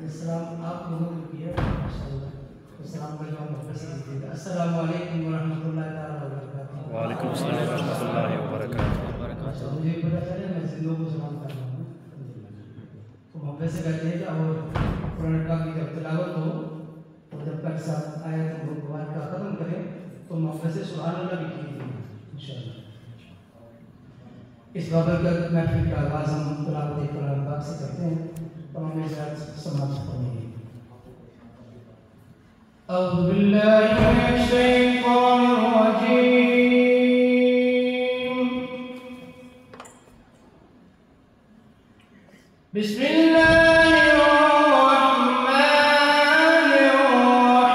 Islam आप लोगों ने किया माशाअल्लाह इस्लाम का जो मकसद है। अस्सलाम वालेकुम व रहमतुल्लाहि तआला व बरकातहू। वालेकुम अस्सलाम व रहमतुल्लाहि व बरकातहू। मुझे पता चला मैं जिंदों को सलाम कर रहा हूँ। तो हम वैसे कहते हैं कि और कुरान पाक की जब तिलावत हो और जब तक साथ आयत भगवान का खत्म करें तो हम वैसे सुभान अल्लाह भी कीजिए इंशाअल्लाह। इस बाबत का महफिल का आगाज़ हम तिलावत कुरान पाक से करते हैं और हमें साथ समाप्त करेंगे। अऊज़ु बिल्लाहि मिनश शैतानिर रजीम। बिस्मिल्लाहिर रहमानिर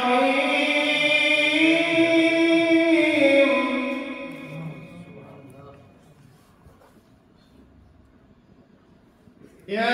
रहीम। या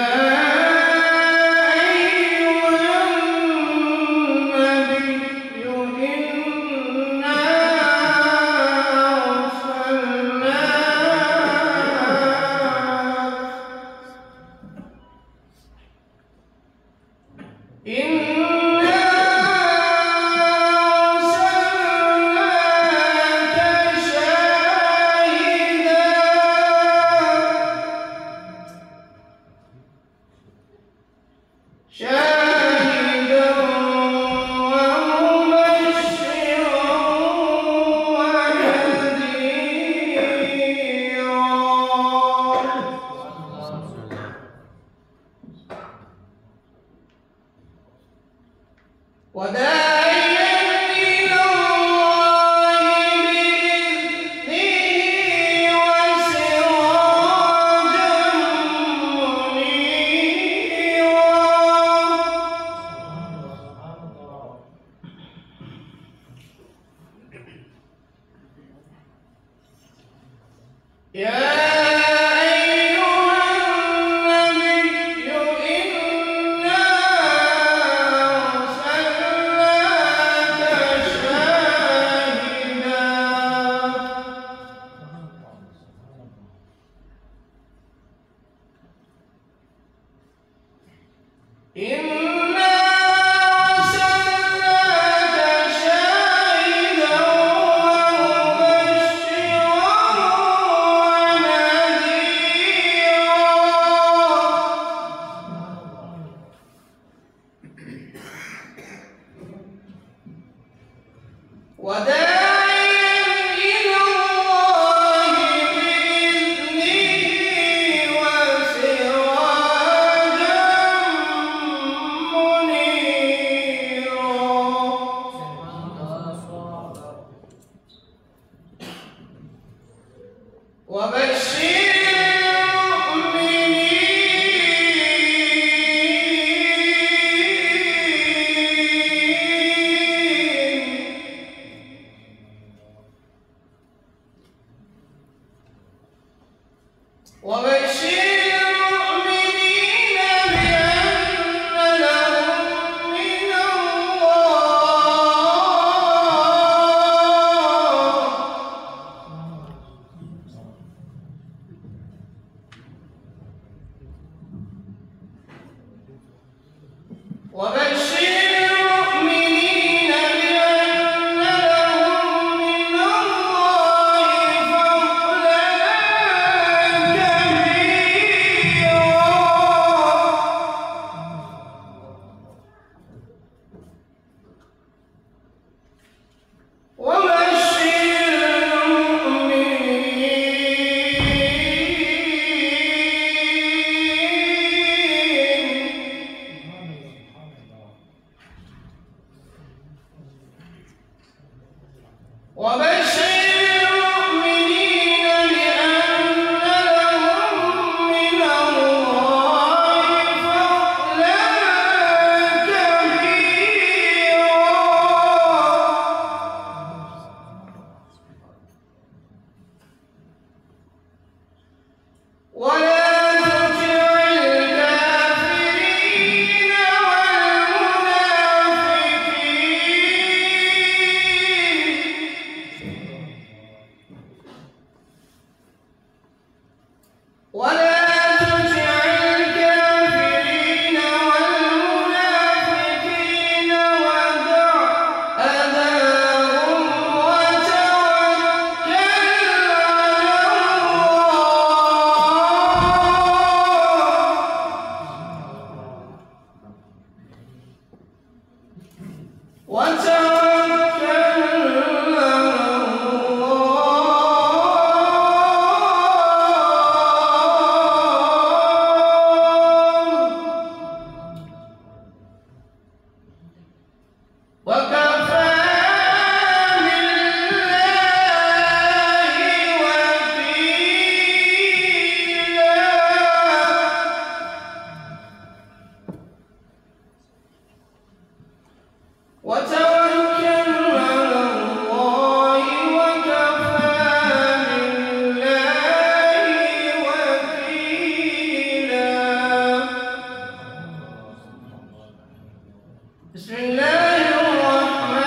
بسم الله الرحمن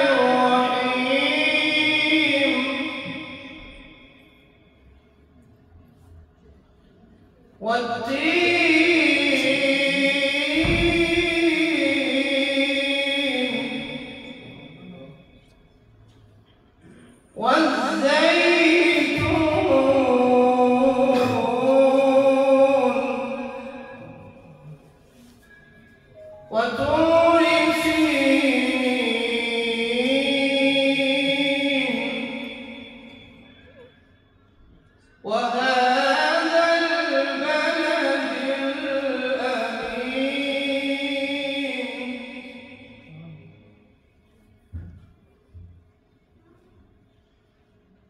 الرحيم والتين والزيتون وطور سينين وهذا البلد الأمين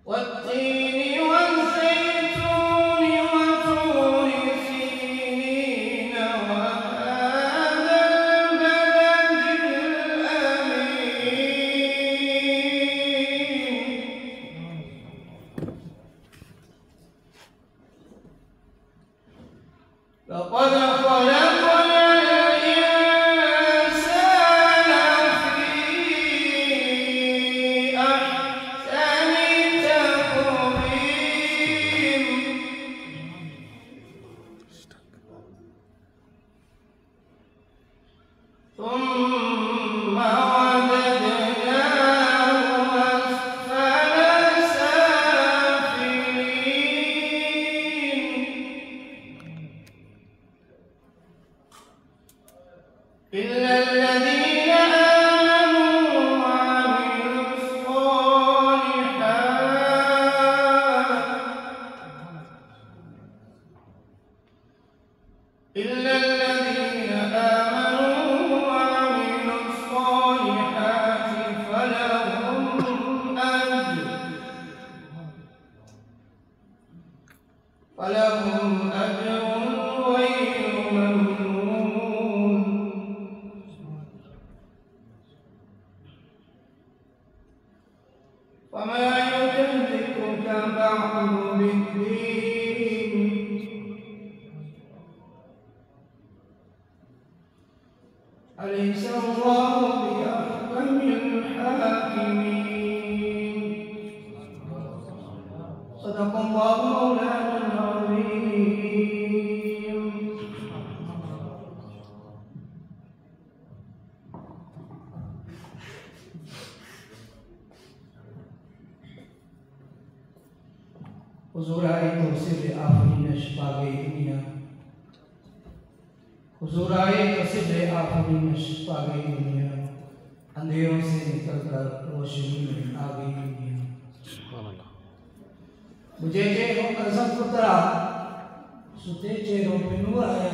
والتين والزيتون وطور سينين وهذا البلد الأمين لقد خلقنا الإنسان في أحسن تقويم ثم رددناه أسفل سافلين إلا الذين آمنوا وعملوا الصالحات إلا الذين آمنوا وعملوا الصالحات فلهم أجر غير ممنون وما يكذبك بعد بالدين أليس الله بأحكم الحاكمين صدق الله مولانا العظيم हुजूर आए तो सिर्फ आफरीनश पागे दुनिया हुजूर आए तो सिर्फ आफरीनश पागे दुनिया अंधेरों से निकलकर रोशनी में आ गई दुनिया मुझे चेहरों का सब पुतरा सुते चेहरों पे नूर आया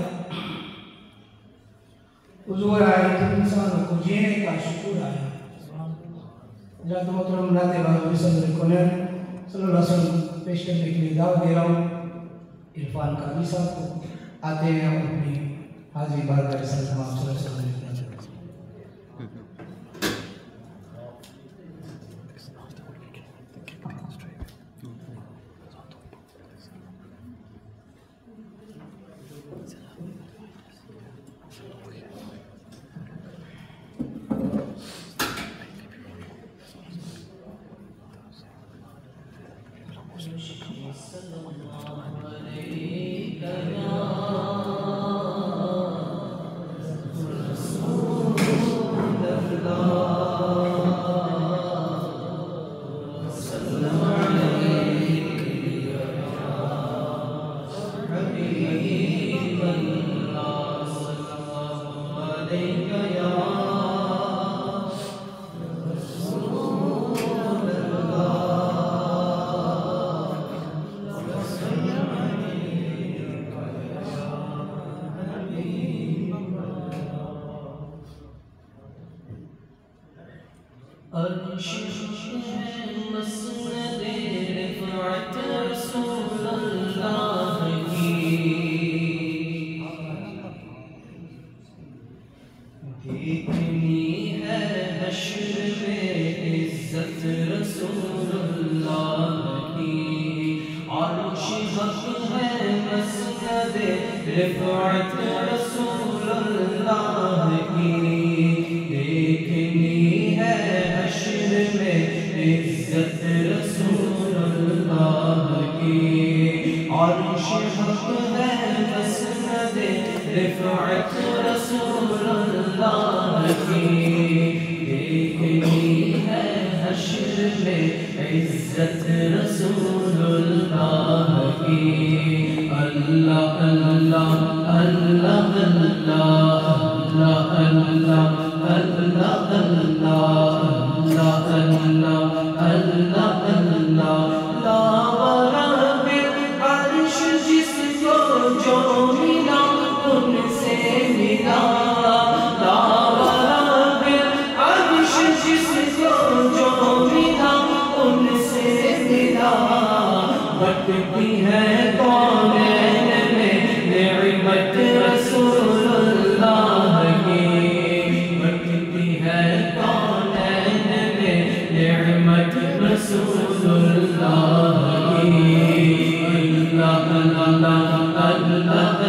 हुजूर आए तो इंसानों को जीने का शुक्र आया जब मोहतरम नाते बाबू सदर कोनर सल्लल्लाहु अलैहि वसल्लम पेश करने के लिए दावत दे रहा हूँ इरफान काजी साहब को आते हैं अपनी हाजिरी बारगाह सल्लल्लाहु अलैहि वसल्लम रफ़अत रसूल اللہ کی دیکھنی ہے حشر میں عزت رسول اللہ کی عرش حق ہے مسند رفعت رسول اللہ کی دیکھنی ہے حشر میں عزت رسول اللہ کی اللہ اللہ اللہ اللہ اللہ اللہ اللہ اللہ اللہ لا ورب عرش جس کو جو ملا ان سے ملا لا ورب عرش جس کو جو ملا ان سے ملا بٹتی ہے کونین میں نعمت رسول اللہ کی بٹتی ہے کونین میں نعمت رسول اللہ کی اللہ اللہ اللہ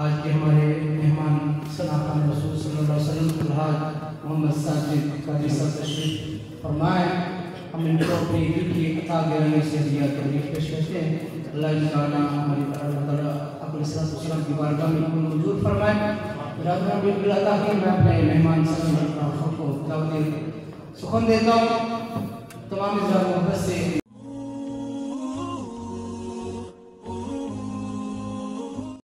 آج کے ہمارے مہمان سناخان رسول صلی اللہ علیہ وسلم الحاج محمد ساجد قادری صاحب تشریف فرمائیں. ہم ان کو اپنی دل کی عطا گرامی سے دیا تبریک پیش کرتے ہیں. اللہ تعالیٰ ہماری اللہ تعالیٰ علیہ السلام کی بارگاہ میں موجود فرمائیں. برادران بالکل عطا کی میں اپنے مہمان صلی اللہ علیہ وسلم کو دعوت سخن دیتا ہوں. تمام ازرار محبت سے